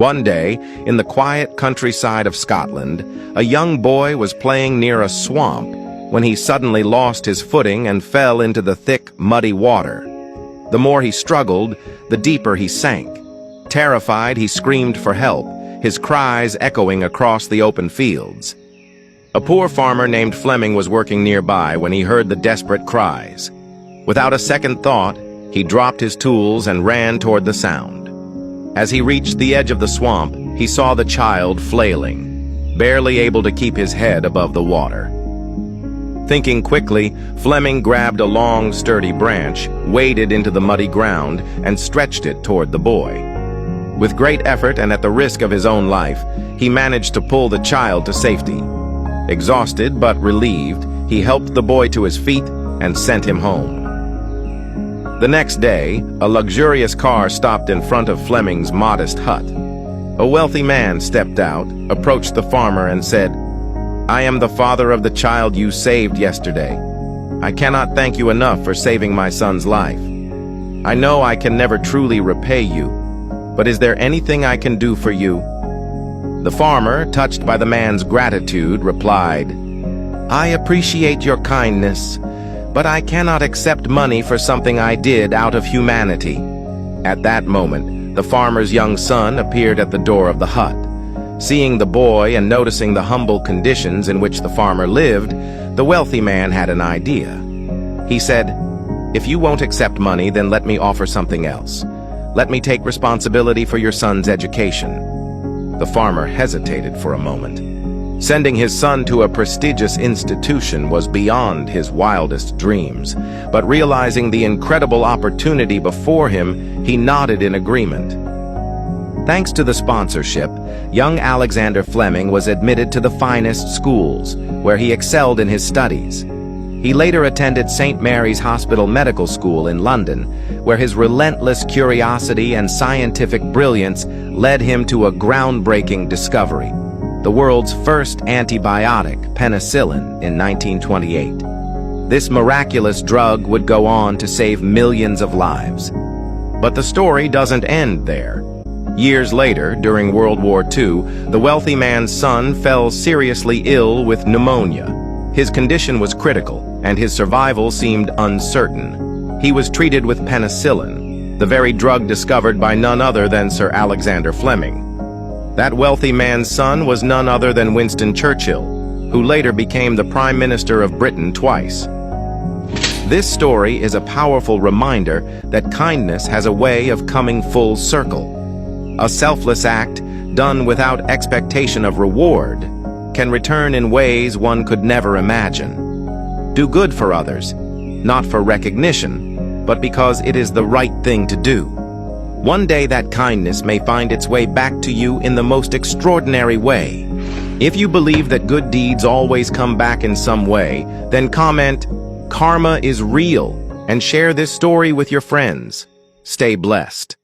One day, in the quiet countryside of Scotland, a young boy was playing near a swamp when he suddenly lost his footing and fell into the thick, muddy water. The more he struggled, the deeper he sank. Terrified, he screamed for help, his cries echoing across the open fields. A poor farmer named Fleming was working nearby when he heard the desperate cries. Without a second thought, he dropped his tools and ran toward the sound. As he reached the edge of the swamp, he saw the child flailing, barely able to keep his head above the water. Thinking quickly, Fleming grabbed a long, sturdy branch, waded into the muddy ground, and stretched it toward the boy. With great effort and at the risk of his own life, he managed to pull the child to safety. Exhausted but relieved, he helped the boy to his feet and sent him home. The next day, a luxurious car stopped in front of Fleming's modest hut. A wealthy man stepped out, approached the farmer, and said, "I am the father of the child you saved yesterday. I cannot thank you enough for saving my son's life. I know I can never truly repay you, but is there anything I can do for you?" The farmer, touched by the man's gratitude, replied, "I appreciate your kindness, but I cannot accept money for something I did out of humanity." At that moment, the farmer's young son appeared at the door of the hut. Seeing the boy and noticing the humble conditions in which the farmer lived, the wealthy man had an idea. He said, "If you won't accept money, then let me offer something else. Let me take responsibility for your son's education." The farmer hesitated for a moment. Sending his son to a prestigious institution was beyond his wildest dreams, but realizing the incredible opportunity before him, he nodded in agreement. Thanks to the sponsorship, young Alexander Fleming was admitted to the finest schools, where he excelled in his studies. He later attended St. Mary's Hospital Medical School in London, where his relentless curiosity and scientific brilliance led him to a groundbreaking discovery: the world's first antibiotic, penicillin, in 1928. This miraculous drug would go on to save millions of lives. But the story doesn't end there. Years later, during World War II, the wealthy man's son fell seriously ill with pneumonia. His condition was critical, and his survival seemed uncertain. He was treated with penicillin, the very drug discovered by none other than Sir Alexander Fleming. That wealthy man's son was none other than Winston Churchill, who later became the Prime Minister of Britain twice. This story is a powerful reminder that kindness has a way of coming full circle. A selfless act, done without expectation of reward, can return in ways one could never imagine. Do good for others, not for recognition, but because it is the right thing to do. One day that kindness may find its way back to you in the most extraordinary way. If you believe that good deeds always come back in some way, then comment, "Karma is real," and share this story with your friends. Stay blessed.